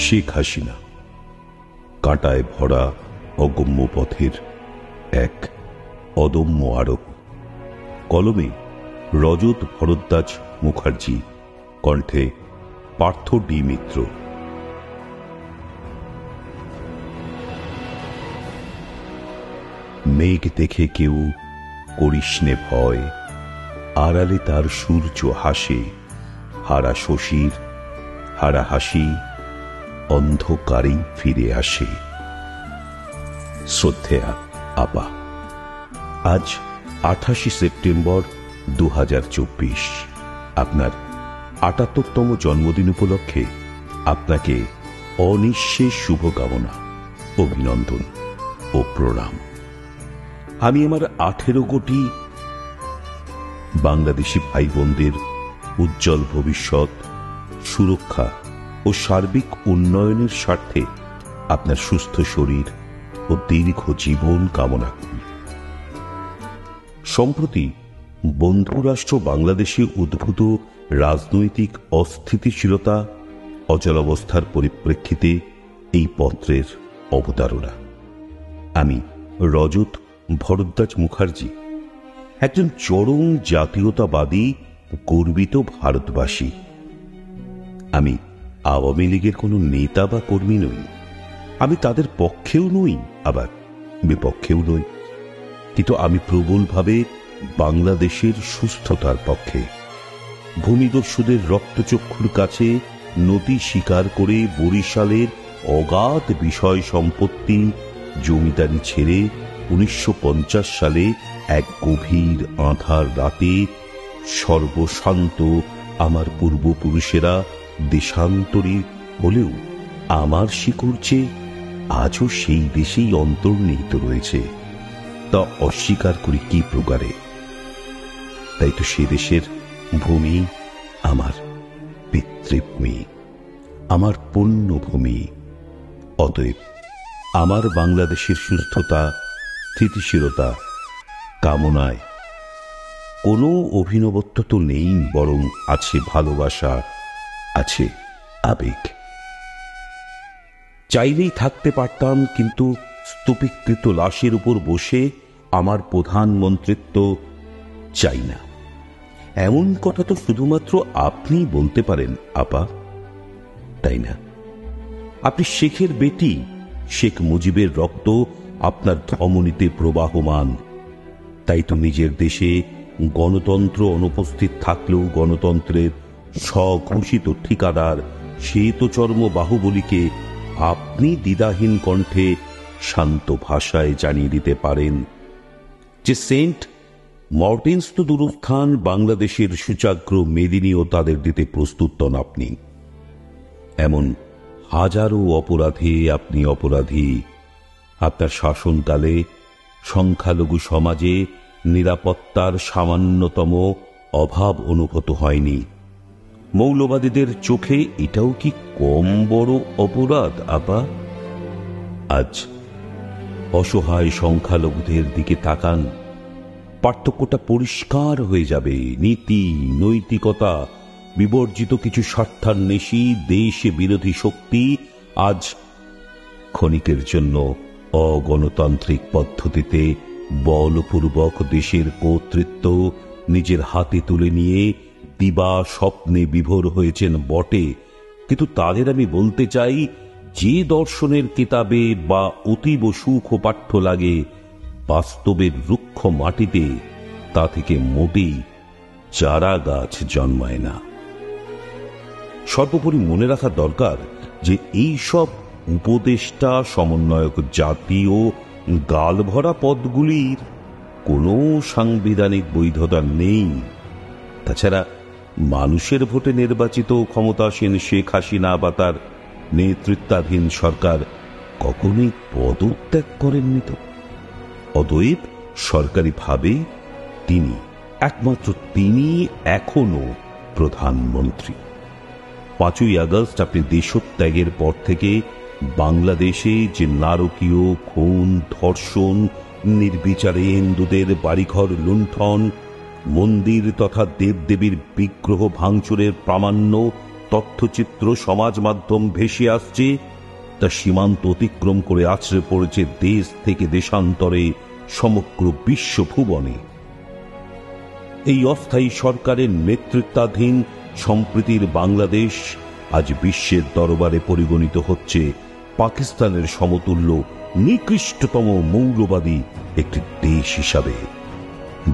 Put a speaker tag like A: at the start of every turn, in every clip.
A: শেখ হাসিনা কাঁটায় ভরা অগম্য পথের এক অদম্য আরোহ। কলমে রজত ভরদ্বাজ মুখার্জি, কণ্ঠে পার্থ ডি মিত্র। মেঘ দেখে কেউ করিসনে ভয়, আড়ালে তার সূর্য হাসে। হারা শশীর হারা হাসি অন্ধকারেই ফিরে আসে। শ্রদ্ধেয়া আপা। আজ 28 সেপ্টেম্বর 2024। আপনার ৭৮তম জন্মদিন উপলক্ষে আপনাকে অনিঃশেষ শুভকামনা, অভিনন্দন ও প্রণাম। আমি আমার 18 কোটি বাংলাদেশি ভাই বোনদের উজ্জ্বল ভবিষ্যৎ, সুরক্ষা ও সার্বিক উন্নয়নের স্বার্থে আপনার সুস্থ শরীর ও দীর্ঘ জীবন কামনা করি। সম্প্রতি বন্ধুরাষ্ট্র বাংলাদেশে উদ্ভূত রাজনৈতিক অস্থিতিশীলতা, অচলাবস্থার পরিপ্রেক্ষিতে এই পত্রের অবতারণা। আমি রজত ভরদ্বাজ মুখার্জি, একজন চরম জাতীয়তাবাদী গর্বিত ভারতবাসী। আমি আওয়ামী লীগের কোনো নেতা বা কর্মী নই। আমি তাদের পক্ষেও নই, আবার বিপক্ষেও নই। কিন্তু আমি প্রবলভাবে বাংলাদেশের সুস্থতার পক্ষে। ভূমিদস্যুদের রক্তচক্ষুর কাছে নদী স্বীকার করে বরিশালের অগাধ বিষয় সম্পত্তি, জমিদারি ছেড়ে 1950 সালে এক গভীর আঁধার রাতে সর্বশান্ত আমার পূর্বপুরুষেরা দেশান্তরী হলেও আমার শিকড় যে আজও সেই দেশেই অন্তর্নিহিত রয়েছে, তা অস্বীকার করি কি প্রকারে। তাই তো সে দেশের ভূমি আমার পিতৃভূমি, আমার পুণ্যভূমি। অতএব আমার বাংলাদেশের সুস্থতা, স্থিতিশীলতা কামনায় কোনো অভিনবত্ব তো নেই, বরং আছে ভালোবাসা, আছে আবেগ। চাইলেই থাকতে পারতাম, কিন্তু স্তূপীকৃত লাশের উপর বসে আমার প্রধানমন্ত্রিত্ব চাই না। এমন কথা তো শুধুমাত্র আপনি বলতে পারেন আপা, তাই না? আপনি শেখের বেটি, শেখ মুজিবের রক্ত আপনার ধমনীতে প্রবাহমান। তাই তো নিজের দেশে গণতন্ত্র অনুপস্থিত থাকলেও গণতন্ত্রের স্বঘোষিত ঠিকাদার শ্বেতচর্ম বাহুবলীকে আপনি দ্বিধাহীন কণ্ঠে শান্ত ভাষায় জানিয়ে দিতে পারেন যে সেন্ট মর্টিন্স তো দূরস্থান, বাংলাদেশের সুচাগ্র মেদিনীও তাদের দিতে প্রস্তুত নন আপনি। এমন হাজারো অপরাধে আপনি অপরাধী। আপনার শাসনকালে সংখ্যালঘু সমাজে নিরাপত্তার সামান্যতম অভাব অনুভূত হয়নি। মৌলবাদীদের চোখে এটাও কি কম বড় অপরাধ আপা? আজ অসহায় সংখ্যালঘুদের দিকে তাকান, পার্থক্যটা পরিষ্কার হয়ে যাবে। নীতি নৈতিকতা বিবর্জিত কিছু স্বার্থান্বেষী দেশে বিরোধী শক্তি আজ ক্ষণিকের জন্য অগণতান্ত্রিক পদ্ধতিতে বলপূর্বক দেশের কর্তৃত্ব নিজের হাতে তুলে নিয়ে দিবা স্বপ্নে বিভোর হয়েছেন বটে, কিন্তু তাদের আমি বলতে চাই, যে দর্শনের কিতাবে বা অতীব সুখ পাঠ্য লাগে, বাস্তবের রুক্ষ মাটিতে তা থেকে মোটেই চারা গাছ জন্মায় না। সর্বোপরি মনে রাখা দরকার যে এই সব উপদেষ্টা সমন্বয়ক জাতীয় গালভরা পদগুলির কোনো সাংবিধানিক বৈধতা নেই। তাছাড়া মানুষের ভোটে নির্বাচিত ক্ষমতাসীন শেখ হাসিনা বা তার নেতৃত্বাধীন সরকার কখনোই পদত্যাগ করেননি তো। অতএব সরকারিভাবে তিনি, একমাত্র তিনি এখনো প্রধানমন্ত্রী। 5ই আগস্ট আপনি দেশত্যাগের পর থেকে বাংলাদেশে যে নারকীয় খুন, ধর্ষণ, নির্বিচারে হিন্দুদের বাড়িঘর লুণ্ঠন, মন্দির তথা দেবদেবীর বিগ্রহ ভাঙচুরের প্রামাণ্য তথ্যচিত্র সমাজ মাধ্যম ভেসে আসছে, তা সীমান্ত অতিক্রম করে আছড়ে পড়েছে দেশ থেকে দেশান্তরে সমগ্র বিশ্বভুবনে। এই অস্থায়ী সরকারের নেতৃত্বাধীন সম্প্রীতির বাংলাদেশ আজ বিশ্বের দরবারে পরিগণিত হচ্ছে পাকিস্তানের সমতুল্য নিকৃষ্টতম মৌলবাদী একটি দেশ হিসাবে।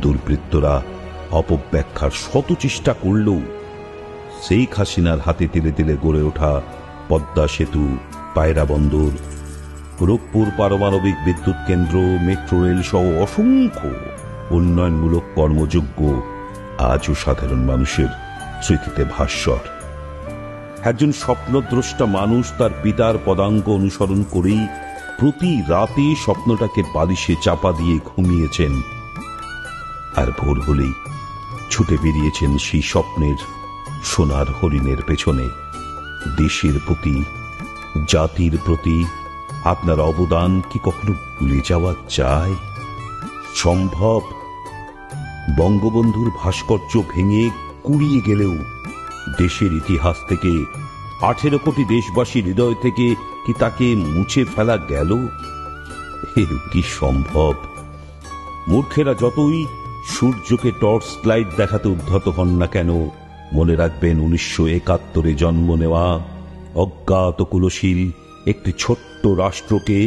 A: দুর্বৃত্তরা অপব্যাখ্যার শত চেষ্টা করলেও শেখ হাসিনার হাতে তিলে তিলে গড়ে ওঠা পদ্মা সেতু, পায়রা বন্দর, রূপপুর পারমাণবিক বিদ্যুৎ কেন্দ্র, মেট্রো রেল সহ অসংখ্য উন্নয়নমূলক কর্মযোগ্য আজও সাধারণ মানুষের স্মৃতিতে ভাস্বর। একজন স্বপ্নদ্রষ্টা মানুষ তার পিতার পদাঙ্ক অনুসরণ করেই প্রতি রাতে স্বপ্নটাকে বালিশে চাপা দিয়ে ঘুমিয়েছেন, আর ভোর হলেই ছুটে বেরিয়েছেন সেই স্বপ্নের সোনার হরিণের পেছনে। দেশের প্রতি, জাতির প্রতি আপনার অবদান কি কখনো ভুলে যাওয়া যায়? সম্ভব? বঙ্গবন্ধুর ভাস্কর্য ভেঙে কুড়িয়ে গেলেও দেশের ইতিহাস থেকে 18 কোটি দেশবাসীর হৃদয় থেকে কি তাকে মুছে ফেলা গেল? কি সম্ভব? মূর্খেরা যতই সূর্যকে টর্চ লাইট দেখাতে উদ্ধত হন না কেন, মনে রাখবেন 1971 জন্ম নেওয়া অজ্ঞাত কুলশীল একটি ছোট্ট রাষ্ট্রকে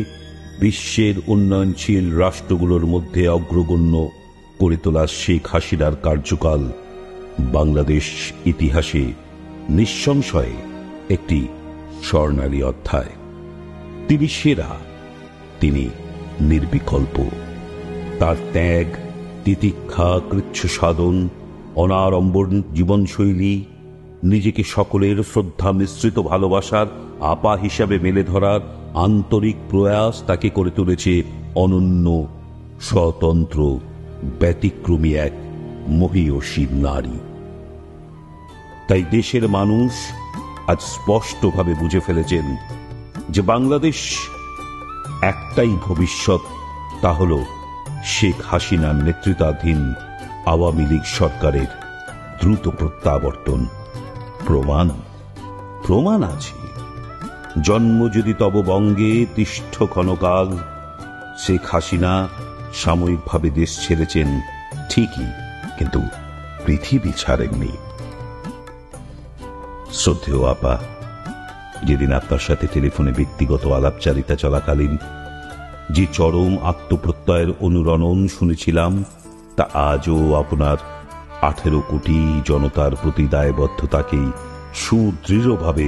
A: বিশ্বের উন্নয়নশীল রাষ্ট্রগুলোর মধ্যে অগ্রগণ্য করে তোলা শেখ হাসিনার কার্যকাল বাংলাদেশ ইতিহাসে নিঃসংশয়ে একটি স্বর্ণালী অধ্যায়। তিনি সেরা, তিনি নির্বিকল্প। তার ত্যাগ, তিতিক্ষা, কৃচ্ছ সাধন, অনাড়ম্বর জীবনশৈলী, নিজেকে সকলের শ্রদ্ধা মিশ্রিত ভালোবাসার আপা হিসাবে মেলে ধরার আন্তরিক প্রয়াস তাকে করে তুলেছে অনন্য, স্বতন্ত্র, ব্যতিক্রমী এক মহীয়সী নারী। তাই দেশের মানুষ আজ স্পষ্টভাবে বুঝে ফেলেছেন যে বাংলাদেশ একটাই ভবিষ্যৎ, তা হল শেখ হাসিনার নেতৃত্বাধীন আওয়ামী লীগ সরকারের দ্রুত প্রত্যাবর্তন। প্রমাণ আছে। জন্ম যদি তব বঙ্গে তিষ্ঠ ক্ষণকাল। শেখ হাসিনা সাময়িকভাবে দেশ ছেড়েছেন ঠিকই, কিন্তু পৃথিবী ছাড়েননি। শ্রদ্ধেয় আপা, যেদিন আপনার সাথে টেলিফোনে ব্যক্তিগত আলাপচারিতা চলাকালীন যে চরম আত্মপ্রত্যয়ের অনুরণন শুনেছিলাম, তা আজও আপনার 18 কোটি জনতার প্রতি দায়বদ্ধতাকেই সুদৃঢ়ভাবে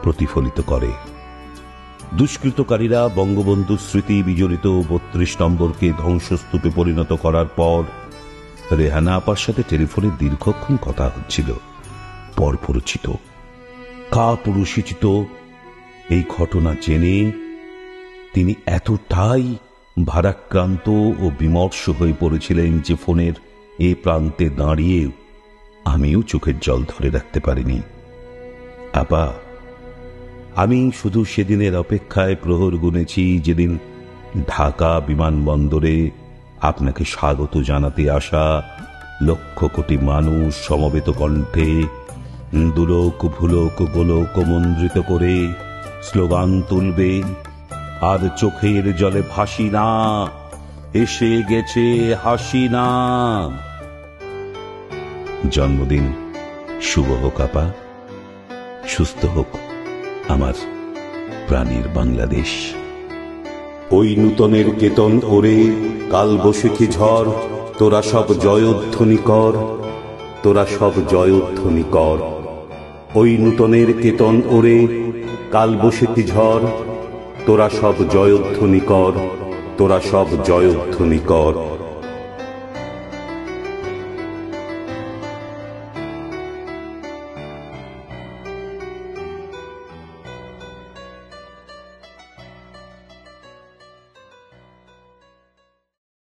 A: প্রতিফলিত করে। দুষ্কৃতকারীরা বঙ্গবন্ধুর স্মৃতি বিজড়িত 32 নম্বরকে ধ্বংসস্তূপে পরিণত করার পর রেহানা আপার সাথে টেলিফোনে দীর্ঘক্ষণ কথা হচ্ছিল। পরপরিচিত, কাপুরুষোচিত এই ঘটনা জেনে তিনি এতটাই ভারাক্রান্ত ও বিমর্ষ হয়ে পড়েছিলেন যে ফোনের এ প্রান্তে দাঁড়িয়ে আমিও চোখের জল ধরে রাখতে পারিনি। আপা, আমি শুধু সেদিনের অপেক্ষায় প্রহর গুনেছি যেদিন ঢাকা বিমানবন্দরে আপনাকে স্বাগত জানাতে আসা লক্ষ কোটি মানুষ সমবেত কণ্ঠে দুলোক ভুলোক গোলোক মন্দ্রিত করে স্লোগান তুলবে, আর চোখের জলে ভাসি না, এসে গেছে হাসিনা। জন্মদিন শুভ হোক আপা, সুস্থ হোক আমার প্রাণীর বাংলাদেশ।
B: ওই নূতনের কেতন ওরে কালবৈশাখী ঝড়, তোরা সব জয়ধ্বনি কর, তোরা সব জয়ধ্বনি কর। ওই নূতনের কেতন ওরে কালবৈশাখী ঝড়, তোরা সব জয়ধ্বনি কর, তোরা সব জয়ধ্বনি কর।